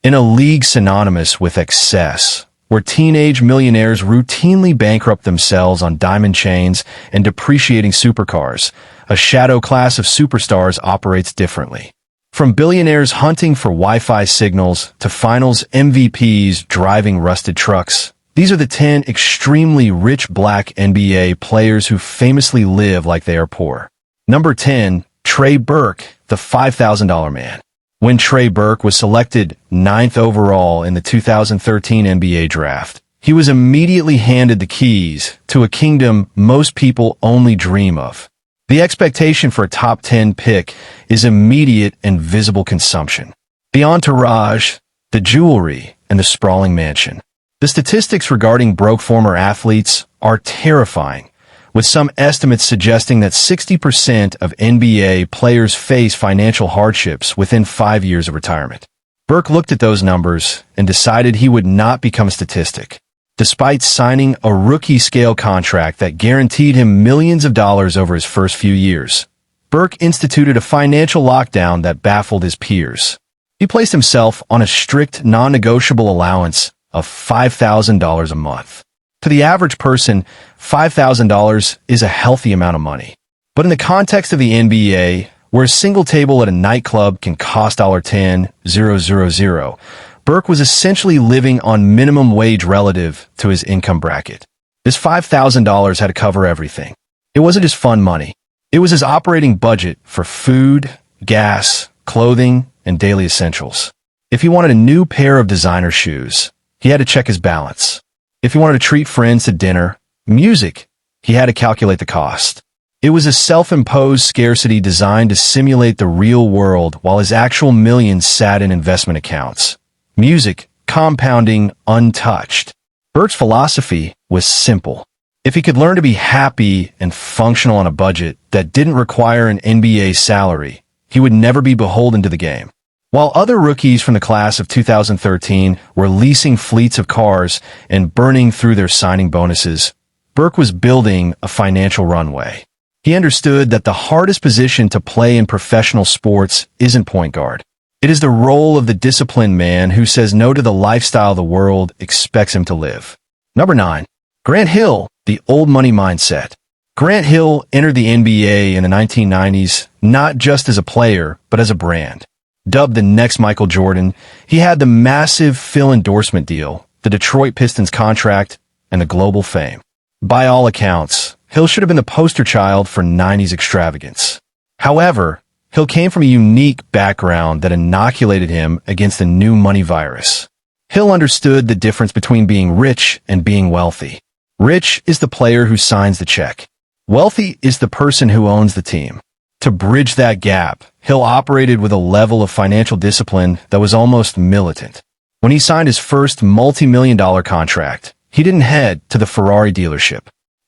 in a league synonymous with excess, where teenage millionaires routinely bankrupt themselves on diamond chains and depreciating supercars, a shadow class of superstars operates differently. From billionaires hunting for Wi-Fi signals to finals MVPs driving rusted trucks, these are the 10 extremely rich black NBA players who famously live like they are poor. Number 10, Trey Burke, the $5,000 man. When Trey Burke was selected 9th overall in the 2013 NBA draft, he was immediately handed the keys to a kingdom most people only dream of. The expectation for a top 10 pick is immediate and visible consumption. The entourage, the jewelry, and the sprawling mansion. The statistics regarding broke former athletes are terrifying, with some estimates suggesting that 60% of NBA players face financial hardships within 5 years of retirement. Burke looked at those numbers and decided he would not become a statistic. Despite signing a rookie-scale contract that guaranteed him millions of dollars over his first few years, Burke instituted a financial lockdown that baffled his peers. He placed himself on a strict, non-negotiable allowance of $5,000 a month. To the average person, $5,000 is a healthy amount of money. But in the context of the NBA, where a single table at a nightclub can cost $10,000, Burke was essentially living on minimum wage relative to his income bracket. His $5,000 had to cover everything. It wasn't just fun money. It was his operating budget for food, gas, clothing, and daily essentials. If he wanted a new pair of designer shoes, he had to check his balance. If he wanted to treat friends to dinner, music, he had to calculate the cost. It was a self-imposed scarcity designed to simulate the real world while his actual millions sat in investment accounts. Music, compounding, untouched. Burke's philosophy was simple. If he could learn to be happy and functional on a budget that didn't require an NBA salary, he would never be beholden to the game. While other rookies from the class of 2013 were leasing fleets of cars and burning through their signing bonuses, Burke was building a financial runway. He understood that the hardest position to play in professional sports isn't point guard. It is the role of the disciplined man who says no to the lifestyle the world expects him to live. Number 9. Grant Hill, the old money mindset. Grant Hill entered the NBA in the 1990s not just as a player, but as a brand. Dubbed the next Michael Jordan, he had the massive Phil endorsement deal, the Detroit Pistons contract, and the global fame. By all accounts, Hill should have been the poster child for 90s extravagance. However, Hill came from a unique background that inoculated him against the new money virus. Hill understood the difference between being rich and being wealthy. Rich is the player who signs the check. Wealthy is the person who owns the team. To bridge that gap, Hill operated with a level of financial discipline that was almost militant. When he signed his first multi-million-dollar contract, he didn't head to the Ferrari dealership.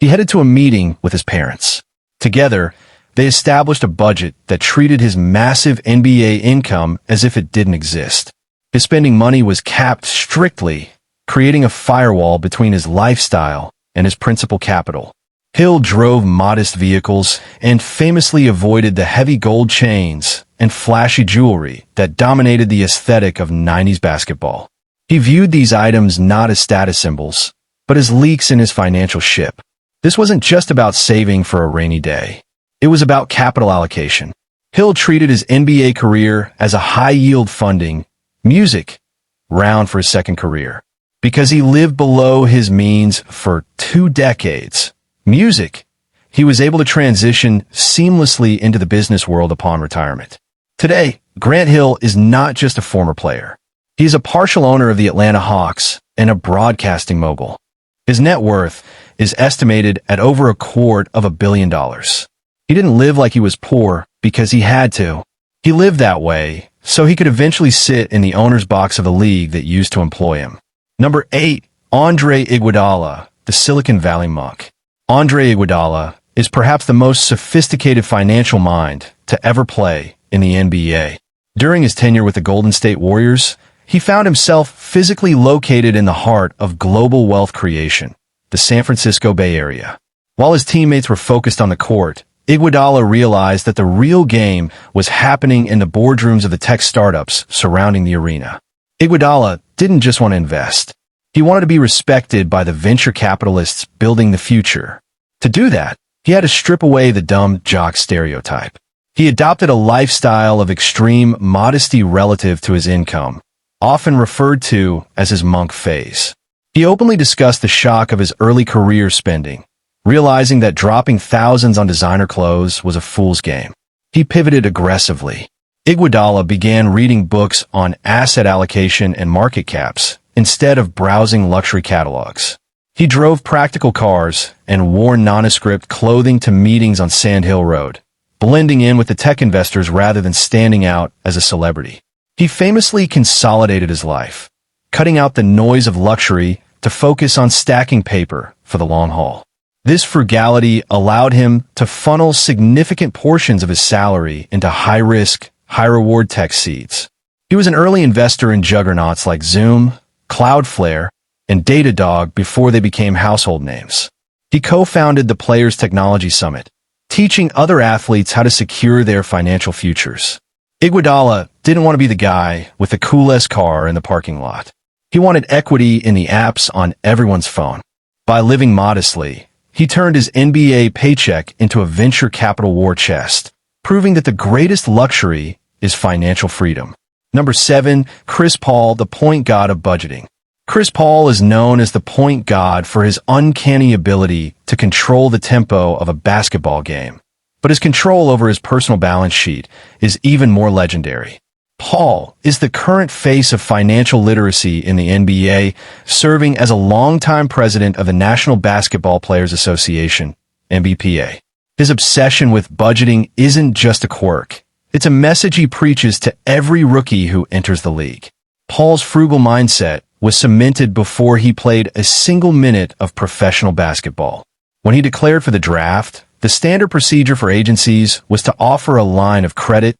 He headed to a meeting with his parents. Together, they established a budget that treated his massive NBA income as if it didn't exist. His spending money was capped strictly, creating a firewall between his lifestyle and his principal capital. Hill drove modest vehicles and famously avoided the heavy gold chains and flashy jewelry that dominated the aesthetic of 90s basketball. He viewed these items not as status symbols, but as leaks in his financial ship. This wasn't just about saving for a rainy day. It was about capital allocation. Hill treated his NBA career as a high-yield funding, music, round for his second career. Because he lived below his means for 2 decades, music, he was able to transition seamlessly into the business world upon retirement. Today, Grant Hill is not just a former player. He is a partial owner of the Atlanta Hawks and a broadcasting mogul. His net worth is estimated at over $250 million. He didn't live like he was poor because he had to. He lived that way so he could eventually sit in the owner's box of a league that used to employ him. Number 8, Andre Iguodala, the Silicon Valley monk. Andre Iguodala is perhaps the most sophisticated financial mind to ever play in the NBA. During his tenure with the Golden State Warriors, he found himself physically located in the heart of global wealth creation, the San Francisco Bay Area. While his teammates were focused on the court, Iguodala realized that the real game was happening in the boardrooms of the tech startups surrounding the arena. Iguodala didn't just want to invest. He wanted to be respected by the venture capitalists building the future. To do that, he had to strip away the dumb jock stereotype. He adopted a lifestyle of extreme modesty relative to his income, often referred to as his monk phase. He openly discussed the shock of his early career spending, realizing that dropping thousands on designer clothes was a fool's game. He pivoted aggressively. Iguodala began reading books on asset allocation and market caps instead of browsing luxury catalogs. He drove practical cars and wore nondescript clothing to meetings on Sand Hill Road, blending in with the tech investors rather than standing out as a celebrity. He famously consolidated his life, cutting out the noise of luxury to focus on stacking paper for the long haul. This frugality allowed him to funnel significant portions of his salary into high-risk, high-reward tech seeds. He was an early investor in juggernauts like Zoom, Cloudflare, and Datadog before they became household names. He co-founded the Players Technology Summit, teaching other athletes how to secure their financial futures. Iguodala didn't want to be the guy with the coolest car in the parking lot. He wanted equity in the apps on everyone's phone. By living modestly, he turned his NBA paycheck into a venture capital war chest, proving that the greatest luxury is financial freedom. Number 7, Chris Paul, the point god of budgeting. Chris Paul is known as the point god for his uncanny ability to control the tempo of a basketball game. But his control over his personal balance sheet is even more legendary. Paul is the current face of financial literacy in the NBA, serving as a longtime president of the National Basketball Players Association, NBPA. His obsession with budgeting isn't just a quirk. It's a message he preaches to every rookie who enters the league. Paul's frugal mindset was cemented before he played a single minute of professional basketball. When he declared for the draft, the standard procedure for agencies was to offer a line of credit,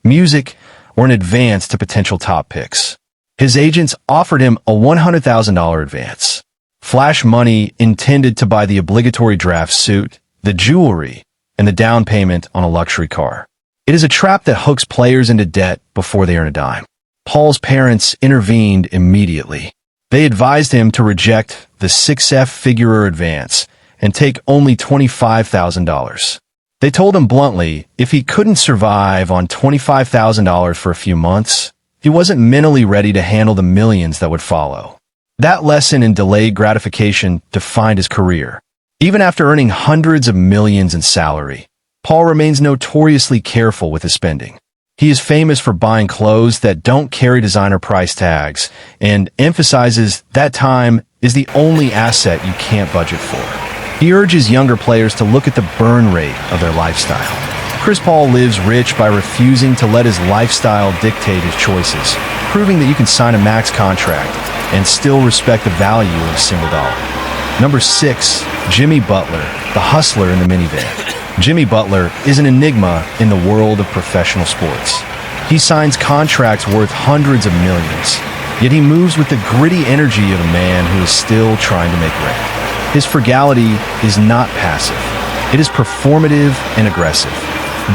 music, or an advance to potential top picks. His agents offered him a $100,000 advance. Flash money intended to buy the obligatory draft suit, the jewelry, and the down payment on a luxury car. It is a trap that hooks players into debt before they earn a dime. Paul's parents intervened immediately. They advised him to reject the 6-figure advance and take only $25,000. They told him bluntly, if he couldn't survive on $25,000 for a few months, he wasn't mentally ready to handle the millions that would follow. That lesson in delayed gratification defined his career. Even after earning hundreds of millions in salary, Paul remains notoriously careful with his spending. He is famous for buying clothes that don't carry designer price tags and emphasizes that time is the only asset you can't budget for. He urges younger players to look at the burn rate of their lifestyle. Chris Paul lives rich by refusing to let his lifestyle dictate his choices, proving that you can sign a max contract and still respect the value of a single dollar. Number 6, Jimmy Butler, the hustler in the minivan. Jimmy Butler is an enigma in the world of professional sports. He signs contracts worth hundreds of millions, yet he moves with the gritty energy of a man who is still trying to make rent. His frugality is not passive. It is performative and aggressive.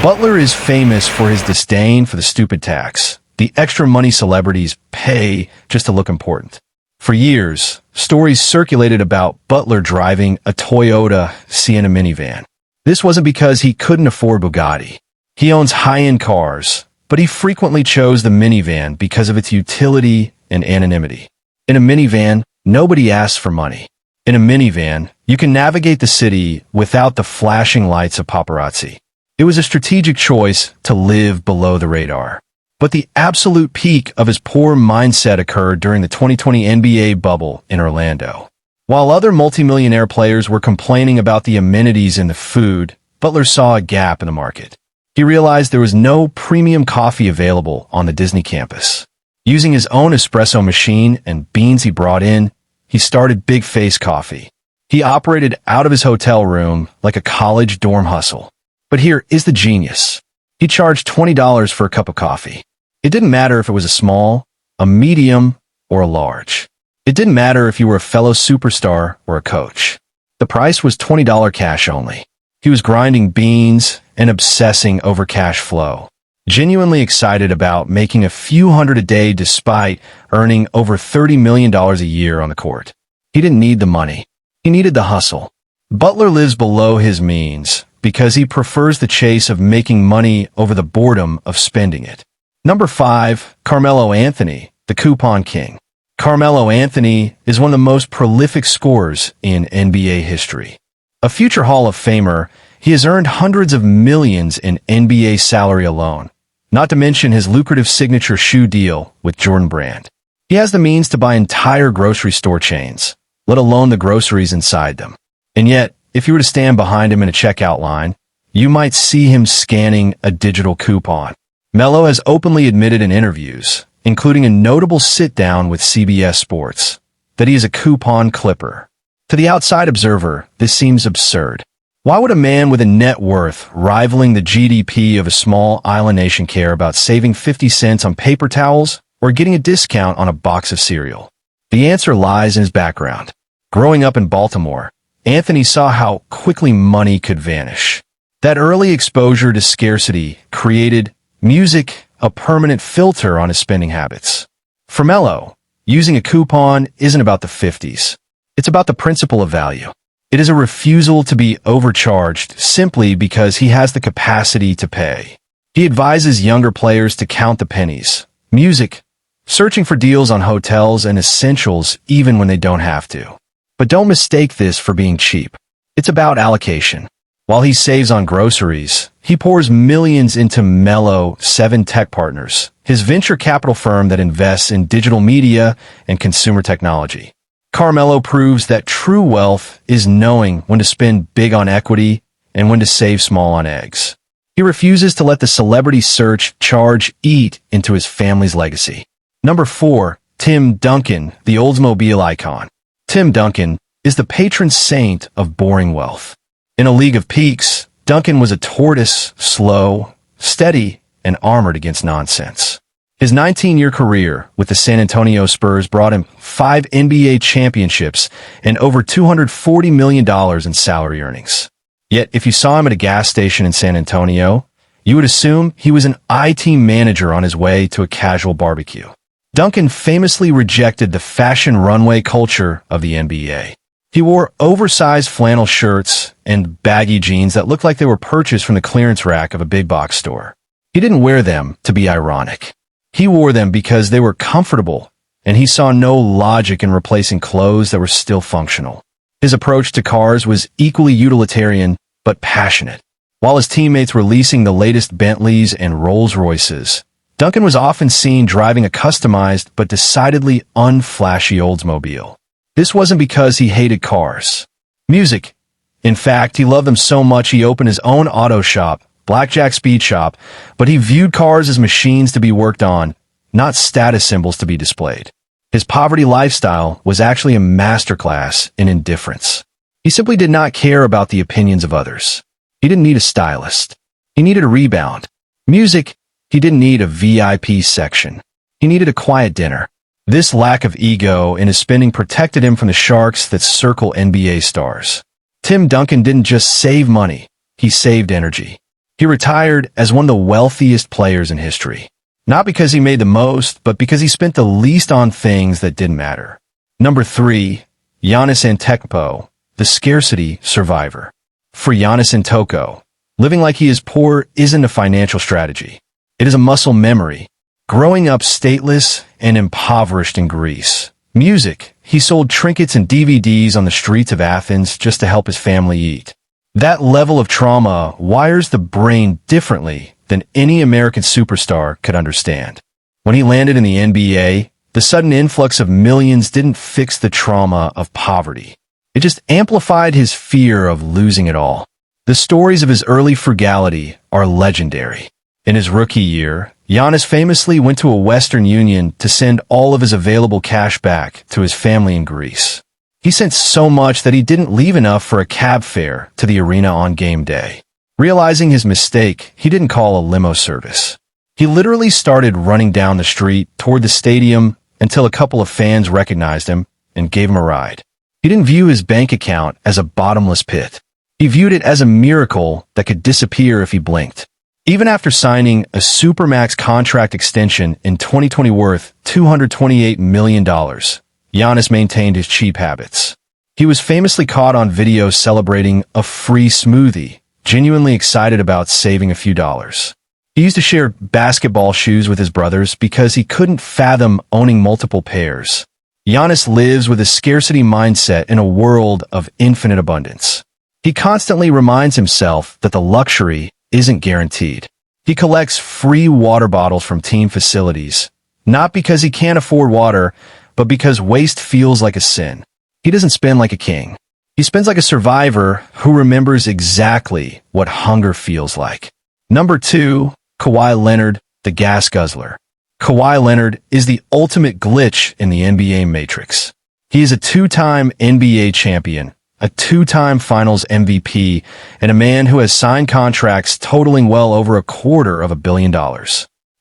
Butler is famous for his disdain for the stupid tax, the extra money celebrities pay just to look important. For years, stories circulated about Butler driving a Toyota Sienna minivan. This wasn't because he couldn't afford Bugatti. He owns high-end cars, but he frequently chose the minivan because of its utility and anonymity. In a minivan, nobody asks for money. In a minivan, you can navigate the city without the flashing lights of paparazzi. It was a strategic choice to live below the radar. But the absolute peak of his poor mindset occurred during the 2020 NBA bubble in Orlando. While other multimillionaire players were complaining about the amenities in the food, Butler saw a gap in the market. He realized there was no premium coffee available on the Disney campus. Using his own espresso machine and beans he brought in, he started Big Face Coffee. He operated out of his hotel room like a college dorm hustle. But here is the genius. He charged $20 for a cup of coffee. It didn't matter if it was a small, a medium, or a large. It didn't matter if you were a fellow superstar or a coach. The price was $20 cash only. He was grinding beans and obsessing over cash flow. genuinely excited about making a few hundred a day despite earning over $30 million a year on the court. He didn't need the money. He needed the hustle. Butler lives below his means because he prefers the chase of making money over the boredom of spending it. Number 5, Carmelo Anthony, the coupon king. Carmelo Anthony is one of the most prolific scorers in NBA history. A future Hall of Famer, he has earned hundreds of millions in NBA salary alone, not to mention his lucrative signature shoe deal with Jordan Brand. He has the means to buy entire grocery store chains, let alone the groceries inside them. And yet, if you were to stand behind him in a checkout line, you might see him scanning a digital coupon. Melo has openly admitted in interviews, including a notable sit-down with CBS Sports, that he is a coupon clipper. To the outside observer, this seems absurd. Why would a man with a net worth rivaling the GDP of a small island nation care about saving 50 cents on paper towels or getting a discount on a box of cereal? The answer lies in his background. Growing up in Baltimore, Anthony saw how quickly money could vanish. That early exposure to scarcity created music, a permanent filter on his spending habits. For Melo, using a coupon isn't about the 50s. It's about the principle of value. It is a refusal to be overcharged simply because he has the capacity to pay. He advises younger players to count the pennies, music, searching for deals on hotels and essentials even when they don't have to. But don't mistake this for being cheap. It's about allocation. While he saves on groceries, he pours millions into Melo 7 Tech Partners, his venture capital firm that invests in digital media and consumer technology. Carmelo proves that true wealth is knowing when to spend big on equity and when to save small on eggs. He refuses to let the celebrity search charge eat into his family's legacy. Number 4, Tim Duncan, the Oldsmobile icon. Tim Duncan is the patron saint of boring wealth. In a league of peaks, Duncan was a tortoise, slow, steady, and armored against nonsense. His 19-year career with the San Antonio Spurs brought him 5 NBA championships and over $240 million in salary earnings. Yet, if you saw him at a gas station in San Antonio, you would assume he was an IT manager on his way to a casual barbecue. Duncan famously rejected the fashion runway culture of the NBA. He wore oversized flannel shirts and baggy jeans that looked like they were purchased from the clearance rack of a big box store. He didn't wear them to be ironic. He wore them because they were comfortable, and he saw no logic in replacing clothes that were still functional. His approach to cars was equally utilitarian, but passionate. While his teammates were leasing the latest Bentleys and Rolls-Royces, Duncan was often seen driving a customized but decidedly unflashy Oldsmobile. This wasn't because he hated cars. Music. In fact, he loved them so much he opened his own auto shop, Blackjack Speed Shop, but he viewed cars as machines to be worked on, not status symbols to be displayed. His poverty lifestyle was actually a masterclass in indifference. He simply did not care about the opinions of others. He didn't need a stylist. He needed a rebound. Music. He didn't need a VIP section. He needed a quiet dinner. This lack of ego in his spending protected him from the sharks that circle NBA stars. Tim Duncan didn't just save money, he saved energy. He retired as one of the wealthiest players in history. Not because he made the most, but because he spent the least on things that didn't matter. Number 3, Giannis Antetokounmpo, the scarcity survivor. For Giannis Antetokounmpo, living like he is poor isn't a financial strategy. It is a muscle memory. Growing up stateless and impoverished in Greece. Music. He sold trinkets and DVDs on the streets of Athens just to help his family eat. That level of trauma wires the brain differently than any American superstar could understand. When he landed in the NBA, the sudden influx of millions didn't fix the trauma of poverty. It just amplified his fear of losing it all. The stories of his early frugality are legendary. In his rookie year, Giannis famously went to a Western Union to send all of his available cash back to his family in Greece. He sent so much that he didn't leave enough for a cab fare to the arena on game day. Realizing his mistake, he didn't call a limo service. He literally started running down the street toward the stadium until a couple of fans recognized him and gave him a ride. He didn't view his bank account as a bottomless pit. He viewed it as a miracle that could disappear if he blinked. Even after signing a supermax contract extension in 2020 worth $228 million, Giannis maintained his cheap habits. He was famously caught on video celebrating a free smoothie, genuinely excited about saving a few dollars. He used to share basketball shoes with his brothers because he couldn't fathom owning multiple pairs. Giannis lives with a scarcity mindset in a world of infinite abundance. He constantly reminds himself that the luxury isn't guaranteed. He collects free water bottles from team facilities, not because he can't afford water, but because waste feels like a sin. He doesn't spend like a king. He spends like a survivor who remembers exactly what hunger feels like. Number 2, Kawhi Leonard, the gas guzzler. Kawhi Leonard is the ultimate glitch in the NBA matrix. He is a 2-time NBA champion, a 2-time Finals MVP, and a man who has signed contracts totaling well over $250 million.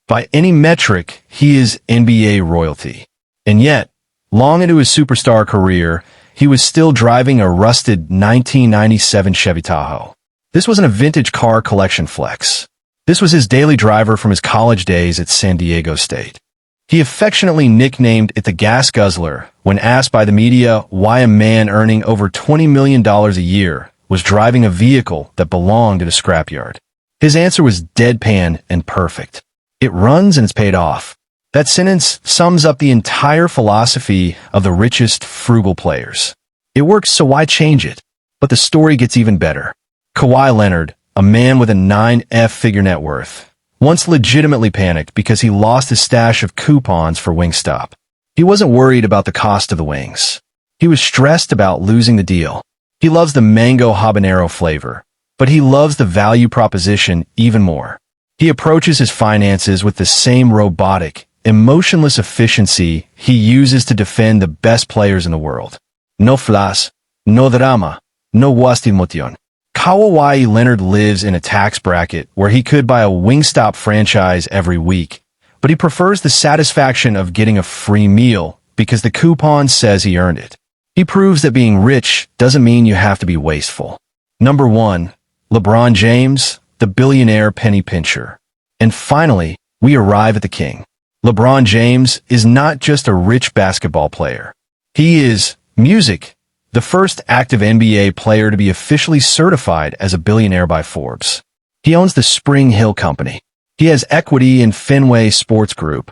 By any metric, he is NBA royalty. And yet, long into his superstar career, he was still driving a rusted 1997 Chevy Tahoe. This wasn't a vintage car collection flex. This was his daily driver from his college days at San Diego State. He affectionately nicknamed it the gas guzzler when asked by the media why a man earning over $20 million a year was driving a vehicle that belonged at a scrapyard. His answer was deadpan and perfect. It runs and it's paid off. That sentence sums up the entire philosophy of the richest frugal players. It works, so why change it? But the story gets even better. Kawhi Leonard, a man with a 9-figure net worth, once legitimately panicked because he lost his stash of coupons for Wingstop. He wasn't worried about the cost of the wings. He was stressed about losing the deal. He loves the mango habanero flavor, but he loves the value proposition even more. He approaches his finances with the same robotic, emotionless efficiency he uses to defend the best players in the world. No flash, no drama, no emotion. Kawhi Leonard lives in a tax bracket where he could buy a Wingstop franchise every week, but he prefers the satisfaction of getting a free meal because the coupon says he earned it. He proves that being rich doesn't mean you have to be wasteful. Number 1, LeBron James, the billionaire penny pincher. And finally, we arrive at the king. LeBron James is not just a rich basketball player. He is music. The first active NBA player to be officially certified as a billionaire by Forbes. He owns the Spring Hill Company. He has equity in Fenway Sports Group,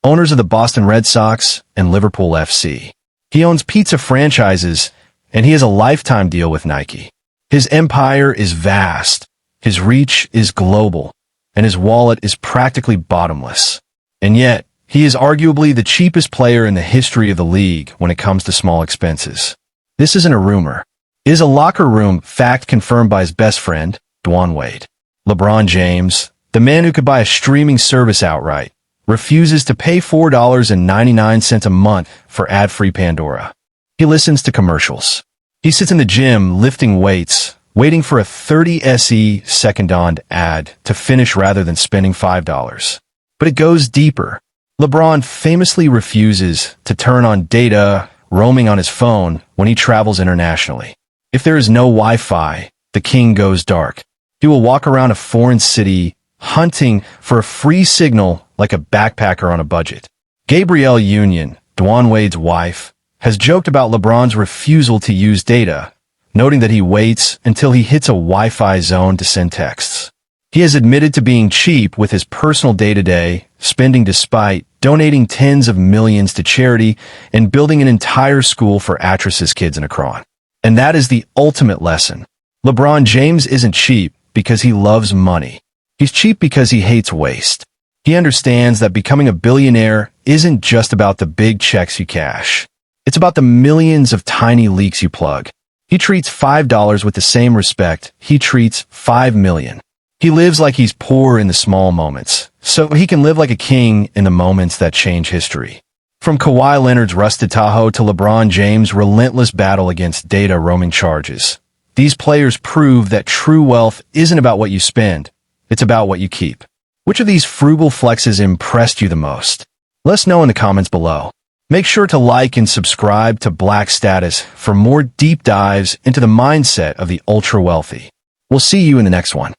owners of the Boston Red Sox and Liverpool FC. He owns pizza franchises, and he has a lifetime deal with Nike. His empire is vast, his reach is global, and his wallet is practically bottomless. And yet, he is arguably the cheapest player in the history of the league when it comes to small expenses. This isn't a rumor. It is a locker room fact confirmed by his best friend, Dwyane Wade. LeBron James, the man who could buy a streaming service outright, refuses to pay $4.99 a month for ad-free Pandora. He listens to commercials. He sits in the gym lifting weights, waiting for a 30 SE second-on ad to finish rather than spending $5. But it goes deeper. LeBron famously refuses to turn on data roaming on his phone when he travels internationally. If there is no Wi-Fi, the king goes dark. He will walk around a foreign city hunting for a free signal like a backpacker on a budget. Gabrielle Union, Dwyane Wade's wife, has joked about LeBron's refusal to use data, noting that he waits until he hits a Wi-Fi zone to send texts. He has admitted to being cheap with his personal day-to-day spending despite donating tens of millions to charity and building an entire school for actresses' kids in Akron. And that is the ultimate lesson. LeBron James isn't cheap because he loves money. He's cheap because he hates waste. He understands that becoming a billionaire isn't just about the big checks you cash. It's about the millions of tiny leaks you plug. He treats $5 with the same respect he treats $5 million. He lives like he's poor in the small moments, so he can live like a king in the moments that change history. From Kawhi Leonard's rusted Tahoe to LeBron James' relentless battle against data roaming charges, these players prove that true wealth isn't about what you spend, it's about what you keep. Which of these frugal flexes impressed you the most? Let us know in the comments below. Make sure to like and subscribe to Black Status for more deep dives into the mindset of the ultra-wealthy. We'll see you in the next one.